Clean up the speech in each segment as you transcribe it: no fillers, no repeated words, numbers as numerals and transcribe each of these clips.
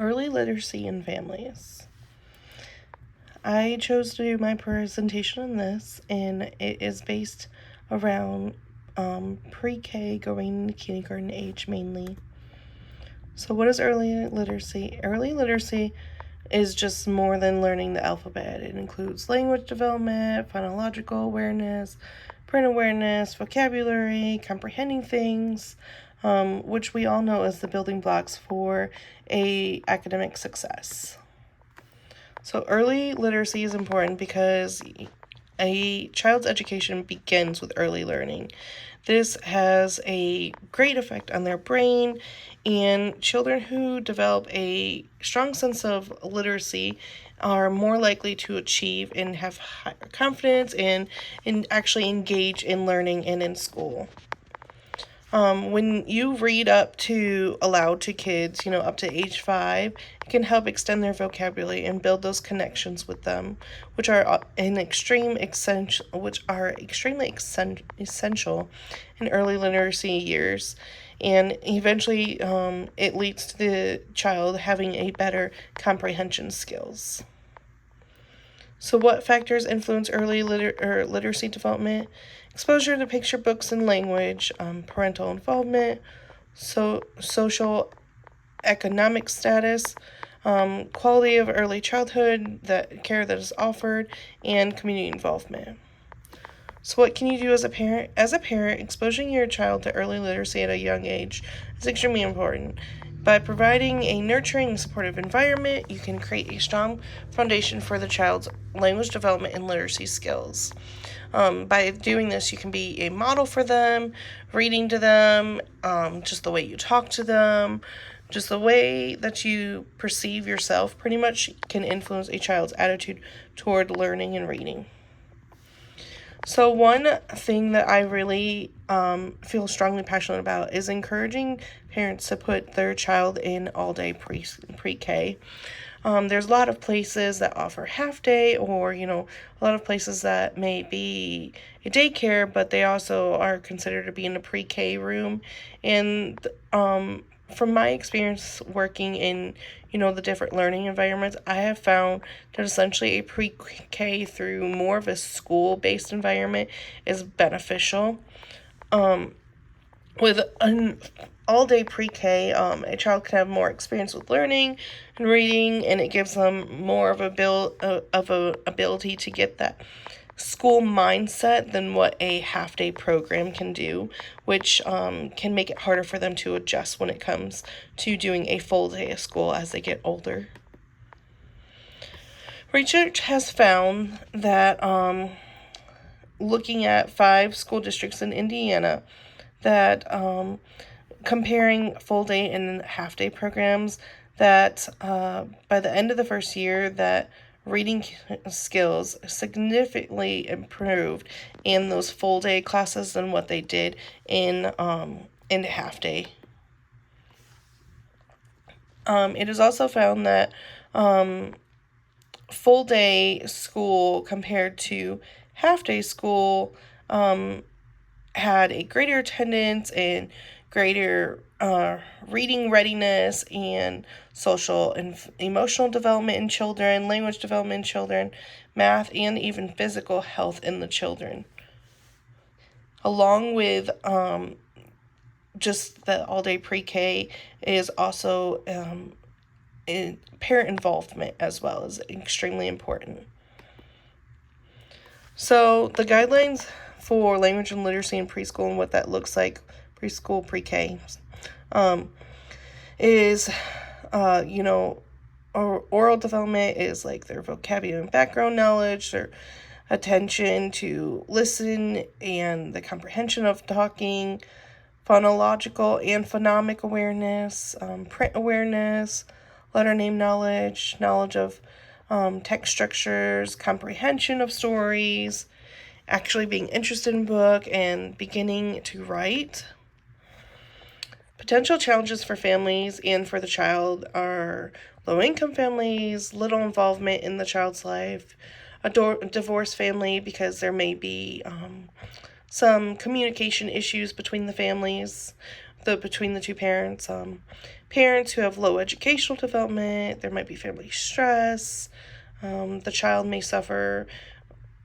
Early literacy in families. I chose to do my presentation on this, and it is based around pre-K going into kindergarten age mainly. So what is early literacy? Early literacy is just more than learning the alphabet. It includes language development, phonological awareness, print awareness, vocabulary, comprehending things, which we all know is the building blocks for a academic success. So early literacy is important because a child's education begins with early learning. This has a great effect on their brain, and children who develop a strong sense of literacy are more likely to achieve and have higher confidence and actually engage in learning and in school. When you read aloud to kids, up to age 5, it can help extend their vocabulary and build those connections with them, which are extremely essential in early literacy years. And eventually, it leads to the child having a better comprehension skills. So what factors influence early literacy development? Exposure to picture books and language, parental involvement, social economic status, quality of early childhood, care that is offered, and community involvement. So what can you do as a parent? As a parent, exposing your child to early literacy at a young age is extremely important. By providing a nurturing and supportive environment, you can create a strong foundation for the child's language development and literacy skills. By doing this, you can be a model for them, reading to them, just the way you talk to them, just the way that you perceive yourself pretty much can influence a child's attitude toward learning and reading. So one thing that I really feel strongly passionate about is encouraging parents to put their child in all-day pre-K. There's a lot of places that offer half-day or, a lot of places that may be a daycare, but they also are considered to be in a pre-K room. And from my experience working in, the different learning environments, I have found that essentially a pre-K through more of a school-based environment is beneficial. With an all-day pre-K, a child can have more experience with learning and reading, and it gives them more of a ability to get that school mindset than what a half-day program can do, which can make it harder for them to adjust when it comes to doing a full day of school as they get older. Research has found that looking at 5 school districts in Indiana, that comparing full day and half day programs, that by the end of the first year that reading skills significantly improved in those full day classes than what they did in half day. It is also found that full day school compared to half day school had a greater attendance and greater reading readiness and social and emotional development in children, language development in children, math, and even physical health in the children. Along with just the all-day pre-K is also parent involvement as well is extremely important. So the guidelines for language and literacy in preschool and what that looks like, preschool, pre-K, is, oral development is like their vocabulary and background knowledge, their attention to listen and the comprehension of talking, phonological and phonemic awareness, print awareness, letter name knowledge of text structures, comprehension of stories, actually being interested in book, and beginning to write. Potential challenges for families and for the child are low-income families, little involvement in the child's life, a divorced family because there may be some communication issues between the families, between the two parents. Parents who have low educational development, there might be family stress. The child may suffer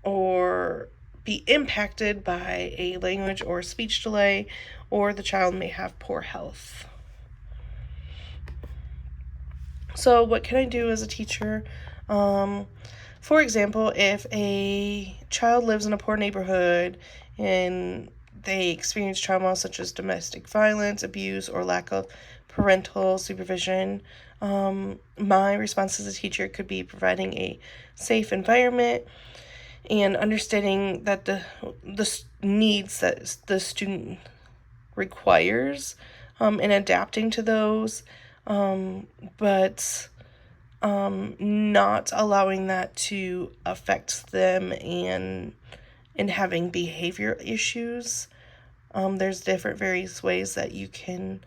or be impacted by a language or speech delay, or the child may have poor health. So what can I do as a teacher? For example, if a child lives in a poor neighborhood and they experience trauma such as domestic violence, abuse, or lack of parental supervision, my response as a teacher could be providing a safe environment and understanding that the needs that the student requires, and adapting to those, but not allowing that to affect them and having behavior issues. There's different various ways that you can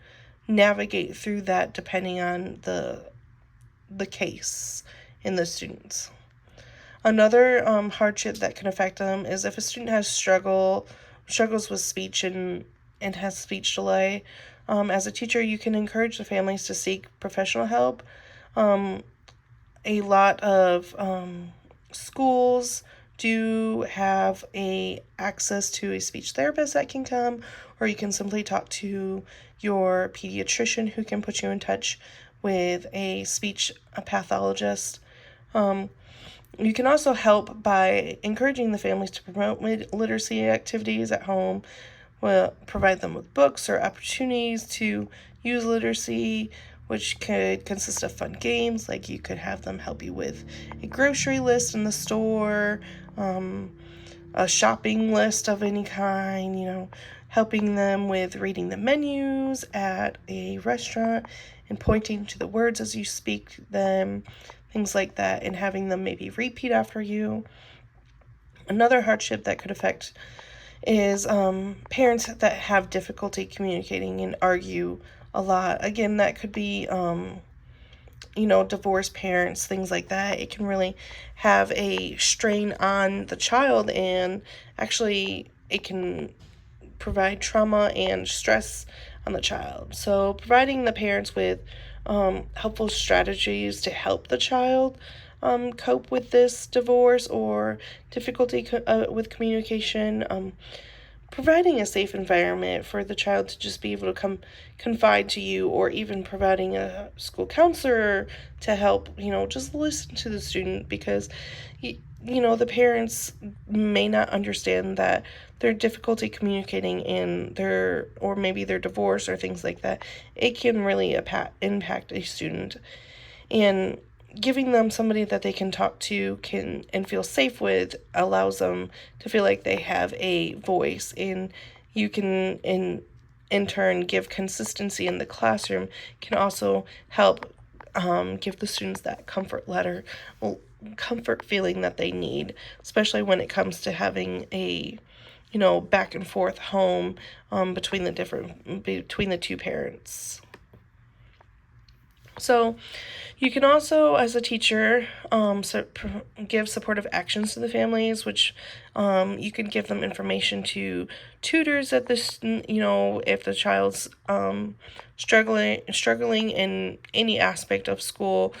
navigate through that depending on the case and the students. Another hardship that can affect them is if a student has struggles with speech and has speech delay. As a teacher, you can encourage the families to seek professional help. A lot of schools do have access to a speech therapist that can come, or you can simply talk to your pediatrician who can put you in touch with a speech pathologist. You can also help by encouraging the families to promote literacy activities at home, provide them with books or opportunities to use literacy, which could consist of fun games, like you could have them help you with a grocery list in the store, a shopping list of any kind, helping them with reading the menus at a restaurant and pointing to the words as you speak them, things like that, and having them maybe repeat after you. Another hardship that could affect is parents that have difficulty communicating and argue a lot. Again, that could be, divorced parents, things like that. It can really have a strain on the child, and actually it can provide trauma and stress on the child. So providing the parents with helpful strategies to help the child cope with this divorce or difficulty with communication, providing a safe environment for the child to just be able to confide to you, or even providing a school counselor to help, just listen to the student, because the parents may not understand that their difficulty communicating or maybe their divorce or things like that, it can really impact a student. And giving them somebody that they can talk to and feel safe with allows them to feel like they have a voice, and you can in turn give consistency in the classroom, can also help give the students that comfort feeling that they need, especially when it comes to having a back and forth home between the two parents. So you can also, as a teacher, give supportive actions to the families, which you can give them information to tutors at this, if the child's struggling in any aspect of school,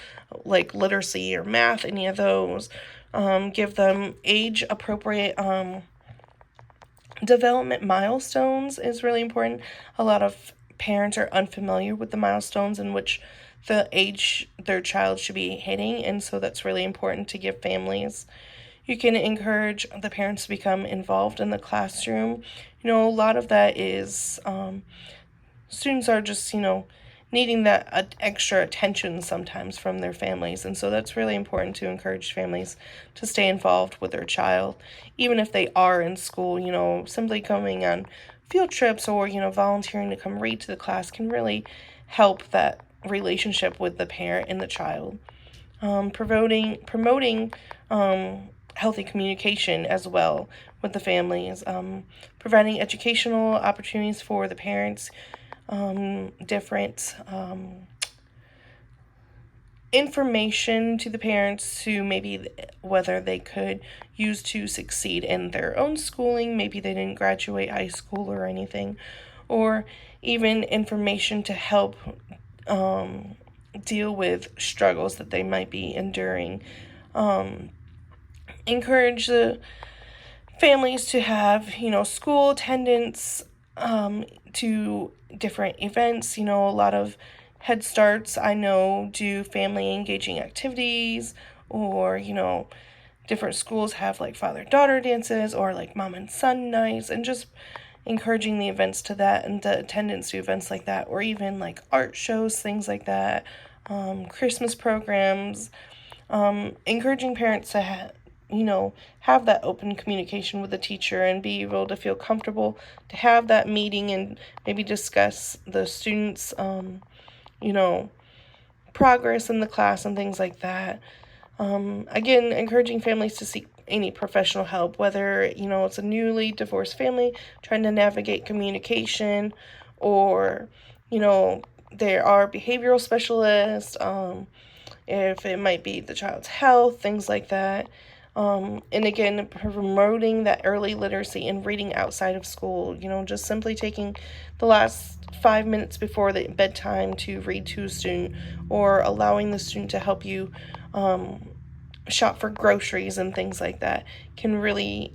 like literacy or math, any of those. Give them age-appropriate development milestones is really important. A lot of parents are unfamiliar with the milestones in which the age their child should be hitting, and so that's really important to give families. You can encourage the parents to become involved in the classroom. A lot of that is students are just, needing that extra attention sometimes from their families, and so that's really important to encourage families to stay involved with their child, even if they are in school. Simply coming on field trips or volunteering to come read to the class can really help that relationship with the parent and the child. Promoting healthy communication as well with the families, providing educational opportunities for the parents, different information to the parents to maybe whether they could use to succeed in their own schooling. Maybe they didn't graduate high school or anything, or even information to help deal with struggles that they might be enduring. Encourage the families to have, school attendance to different events. A lot of Head Starts, I know, do family engaging activities, or, different schools have like father-daughter dances or like mom and son nights, and just encouraging the events to that and the attendance to events like that, or even like art shows, things like that, Christmas programs, encouraging parents to have that open communication with the teacher and be able to feel comfortable to have that meeting and maybe discuss the students' progress in the class and things like that. Again, encouraging families to seek any professional help, whether, it's a newly divorced family trying to navigate communication, or, there are behavioral specialists, if it might be the child's health, things like that. And again, promoting that early literacy and reading outside of school, just simply taking the last 5 minutes before the bedtime to read to a student, or allowing the student to help you shop for groceries and things like that, can really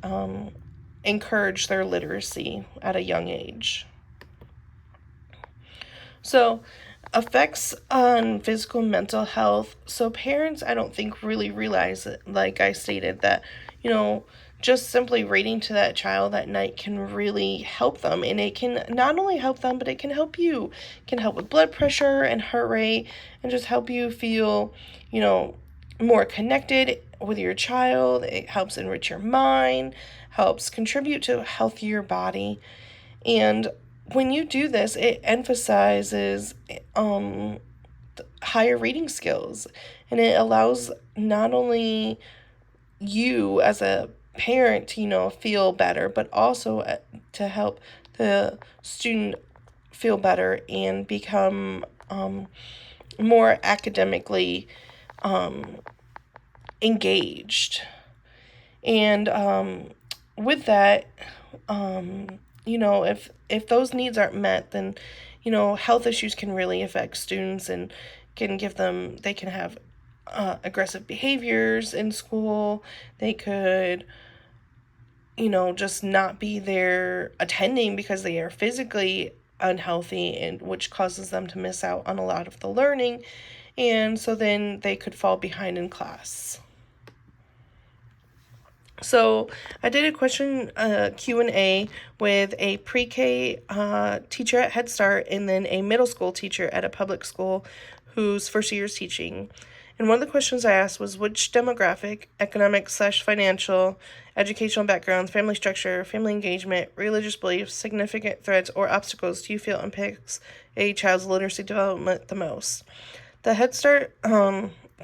encourage their literacy at a young age. So, effects on physical and mental health. So, parents, I don't think, really realize it, like I stated, that, just simply reading to that child at night can really help them. And it can not only help them, but it can help you. It can help with blood pressure and heart rate, and just help you feel, more connected with your child. It helps enrich your mind, helps contribute to a healthier body. And when you do this, it emphasizes higher reading skills, and it allows not only you as a parent to, feel better, but also to help the student feel better and become more academically engaged. And with that, if those needs aren't met, then health issues can really affect students, and they can have aggressive behaviors in school. They could just not be there attending because they are physically unhealthy, and which causes them to miss out on a lot of the learning, and so then they could fall behind in class. So I did a question Q&A with a pre-K teacher at Head Start, and then a middle school teacher at a public school whose first year is teaching. And one of the questions I asked was, which demographic, economic/financial, educational backgrounds, family structure, family engagement, religious beliefs, significant threats, or obstacles do you feel impacts a child's literacy development the most? The Head Start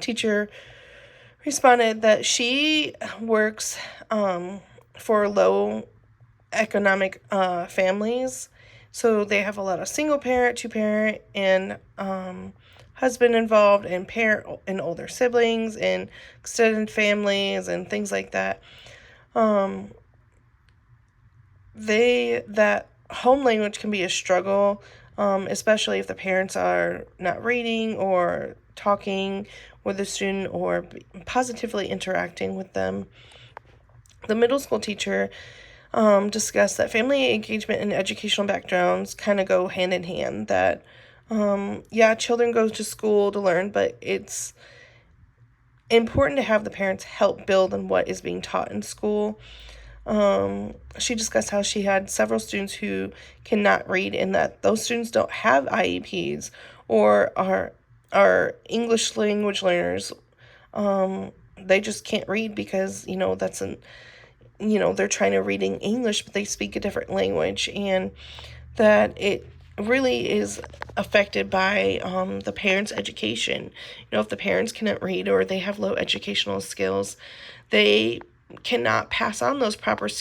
teacher responded that she works for low economic families. So they have a lot of single parent, two parent, and husband involved, and parent and older siblings, and extended families, and things like that. That home language can be a struggle, especially if the parents are not reading or talking with the student or positively interacting with them. The middle school teacher discussed that family engagement and educational backgrounds kind of go hand in hand. That, children go to school to learn, but it's important to have the parents help build on what is being taught in school. She discussed how she had several students who cannot read, and that those students don't have IEPs or are English language learners. They just can't read because, they're trying to read in English, but they speak a different language, and that it really is affected by the parents' education. If the parents cannot read or they have low educational skills, they cannot pass on those proper